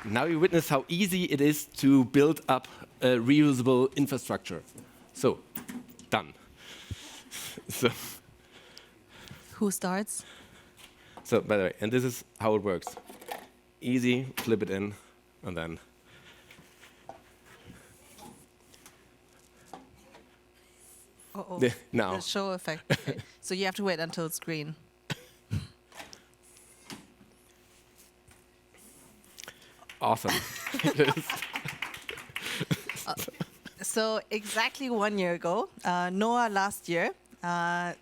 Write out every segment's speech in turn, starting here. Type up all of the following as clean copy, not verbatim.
now you witness how easy it is to build up a reusable infrastructure. So, done. So, who starts? So, by the way, and this is how it works. Easy, flip it in, and then. Uh-oh, now. the show effect. Okay. So you have to wait until it's green. Awesome. So exactly 1 year ago, NOAH last year,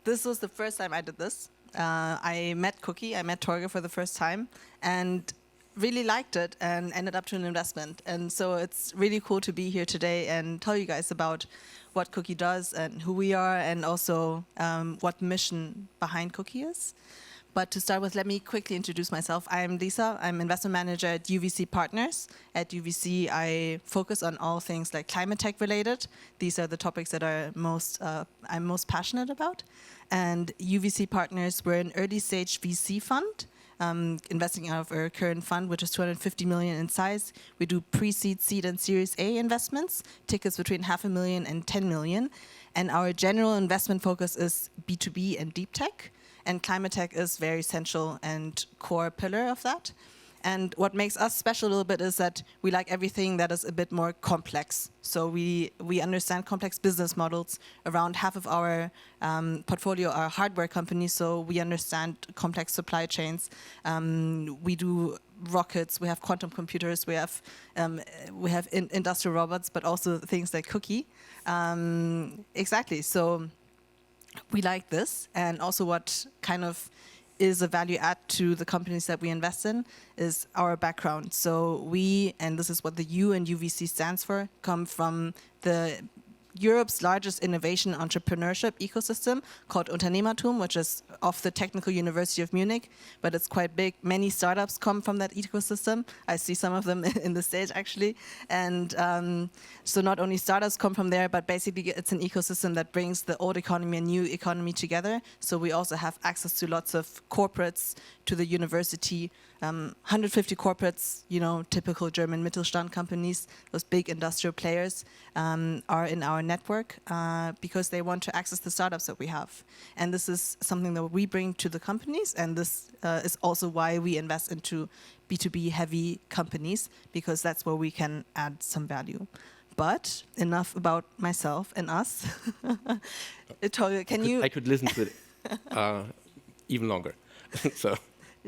this was the first time I did this. I met Kooky, I met Torge for the first time, and really liked it and ended up to an investment. And so it's really cool to be here today and tell you guys about what Kooky does and who we are, and also what the mission behind Kooky is. But to start with, let me quickly introduce myself. I'm Lisa. I'm investment manager at UVC Partners. At UVC, I focus on all things like climate tech related. These are the topics that are I'm most passionate about. And UVC Partners, we're an early stage VC fund, investing out of our current fund, which is 250 million in size. We do pre-seed, seed, and Series A investments, tickets between 500,000 and 10 million. And our general investment focus is B2B and deep tech. And climate tech is very essential and core pillar of that. And what makes us special a little bit is that we like everything that is a bit more complex. So we understand complex business models. Around half of our portfolio are hardware companies, so we understand complex supply chains. We do rockets, we have quantum computers, we have industrial robots, but also things like Kooky. Exactly. So we like this, and also what kind of is a value add to the companies that we invest in is our background. So we, and this is what the U in UVC stands for, come from the Europe's largest innovation entrepreneurship ecosystem called Unternehmertum, which is of the Technical University of Munich, but it's quite big. Many startups come from that ecosystem. I see some of them in the stage, actually. And so not only startups come from there, but basically it's an ecosystem that brings the old economy and new economy together. So we also have access to lots of corporates to the university. 150 corporates, typical German Mittelstand companies, those big industrial players are in our network because they want to access the startups that we have. And this is something that we bring to the companies, and this is also why we invest into B2B heavy companies, because that's where we can add some value. But enough about myself and us. Torge, can you... I could listen to it even longer. So.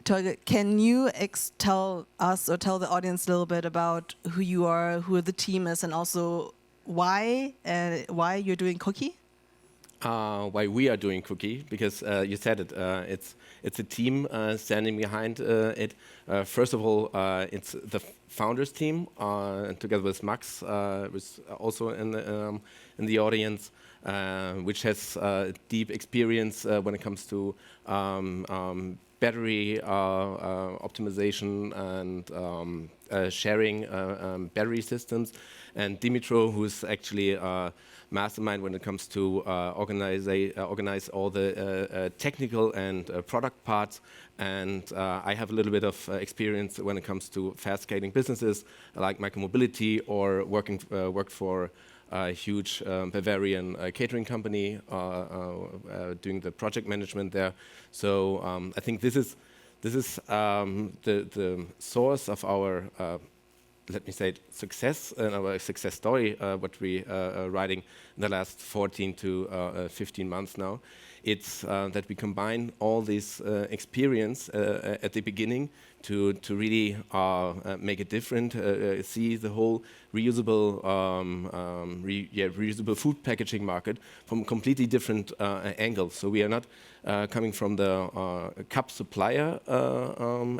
Torge, can you tell us or tell the audience a little bit about who you are, who the team is, and also why you're doing Kooky? Why we are doing Kooky? Because you said it. It's a team standing behind it. First of all, it's the founders team together with Max, who's also in the audience, which has deep experience when it comes to battery optimization and sharing battery systems, and Dimitro, who's actually a mastermind when it comes to organize all the technical and product parts. And I have a little bit of experience when it comes to fast-scaling businesses like micromobility, or worked for a huge Bavarian catering company, doing the project management there. So I think this is the source of our, let me say, success and our success story, what we are writing in the last 14 to 15 months now. It's that we combine all this experience at the beginning to really make it different, see the whole reusable reusable food packaging market from a completely different angle. So we are not coming from the cup supplier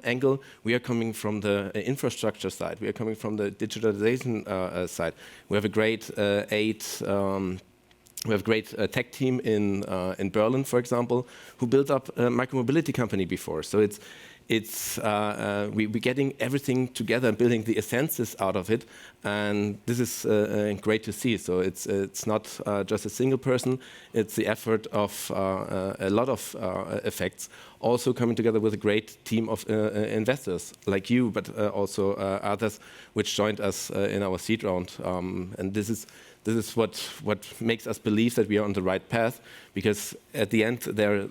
angle. We are coming from the infrastructure side. We are coming from the digitalization side. We have a great tech team in Berlin, for example, who built up a micromobility company before. So we're getting everything together and building the essences out of it, and this is great to see. So it's not just a single person; it's the effort of a lot of effects, also coming together with a great team of investors like you, but also others which joined us in our seed round. And this is what makes us believe that we are on the right path, because at the end there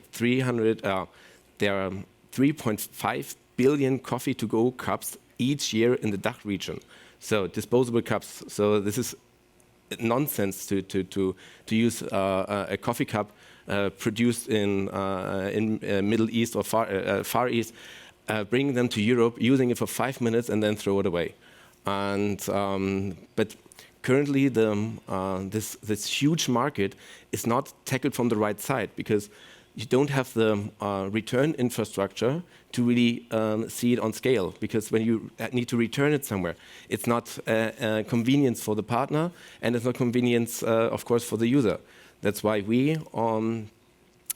are 3.5 billion coffee-to-go cups each year in the DACH region. So disposable cups. So this is nonsense to use a coffee cup produced in Middle East or Far East, bringing them to Europe, using it for 5 minutes, and then throw it away. And but currently, this huge market is not tackled from the right side, because you don't have the return infrastructure to really see it on scale. Because when you need to return it somewhere, it's not a convenience for the partner, and it's not convenience, of course, for the user. That's why we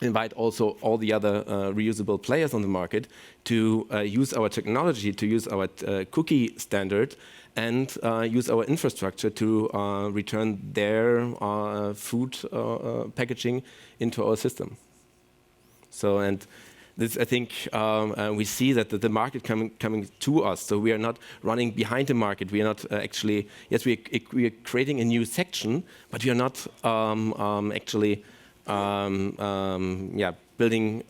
invite also all the other reusable players on the market to use our technology, to use our kooky standard, and use our infrastructure to return their food packaging into our system. So, and this, I think, we see that the market coming to us. So we are not running behind the market. We are not actually, yes, we are creating a new section, but we are not actually building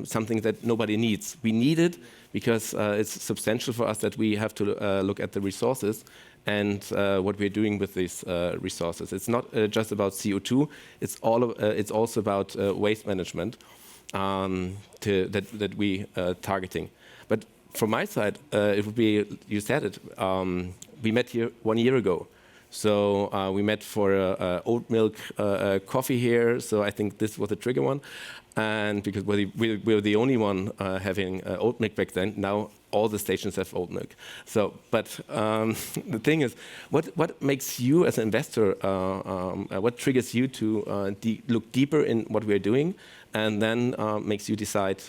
something that nobody needs. We need it because it's substantial for us that we have to look at the resources and what we're doing with these resources. It's not just about CO2. It's also about waste management that we targeting. But from my side, it would be, you said it, we met here 1 year ago. So we met for oat milk coffee here. So I think this was a trigger one. And because we were the only one having oat milk back then, now all the stations have oat milk. So, but the thing is, what makes you as an investor, what triggers you to look deeper in what we're doing, and then makes you decide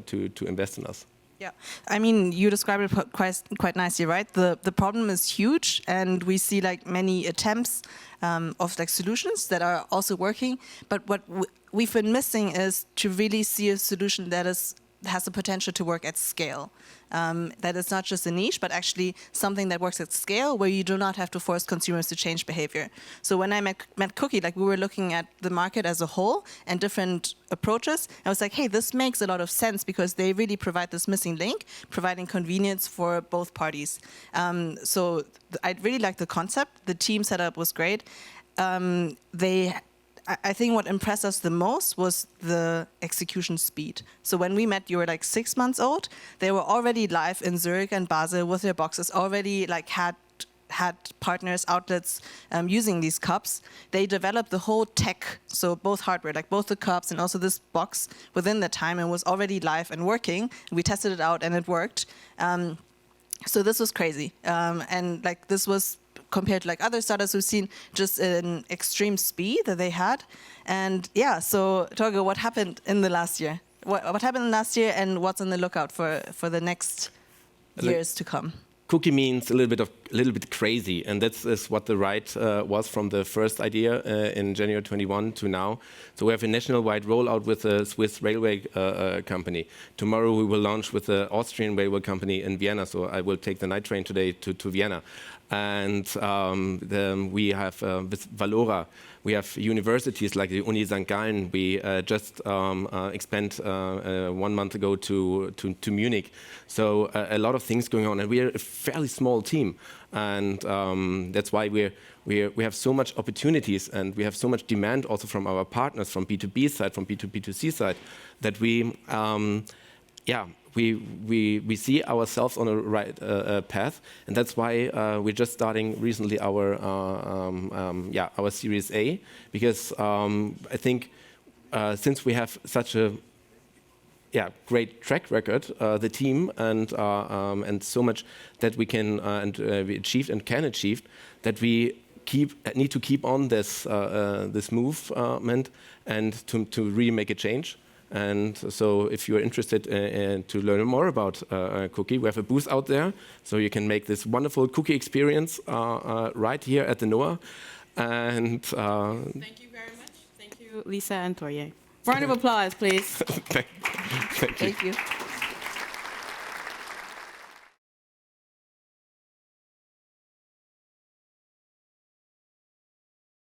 to invest in us? Yeah, I mean, you described it quite nicely, right? The problem is huge, and we see like many attempts of like solutions that are also working. But what we've been missing is to really see a solution that has the potential to work at scale. That is not just a niche, but actually something that works at scale, where you do not have to force consumers to change behavior. So when I met Kooky, like we were looking at the market as a whole and different approaches. I was like, hey, this makes a lot of sense because they really provide this missing link, providing convenience for both parties. So I really liked the concept. The team setup was great. I think what impressed us the most was the execution speed. So when we met, you were like 6 months old. They were already live in Zurich and Basel with their boxes, already like had partners, outlets using these cups. They developed the whole tech, so both hardware, like both the cups and also this box within the time, and was already live and working. We tested it out and it worked. So this was crazy. And like this was, compared to like other startups we've seen, just an extreme speed that they had. And yeah, so Torge, what happened in the last year? What happened last year, and what's on the lookout for the next years to come? Kooky means a little bit crazy, and that is what the ride was from the first idea in January 21 to now. So we have a national-wide rollout with a Swiss railway company. Tomorrow we will launch with the Austrian railway company in Vienna. So I will take the night train today to Vienna. And we have with Valora, we have universities like the Uni St. Gallen. We just expand 1 month ago to Munich. So a lot of things going on, and we are a fairly small team, and that's why we have so much opportunities, and we have so much demand also from our partners, from B2B side, from B2B2C side, that we see ourselves on a right path, and that's why we're just starting recently our Series A, because I think since we have such a great track record, the team, and so much that we can we achieved and can achieve, that we need to keep on this movement and to really make a change. And so if you're interested to learn more about kooky, we have a booth out there, so you can make this wonderful kooky experience right here at the NOAH. And thank you very much. Thank you, Lisa and Torge. Round of applause, please. Thank you. Thank you.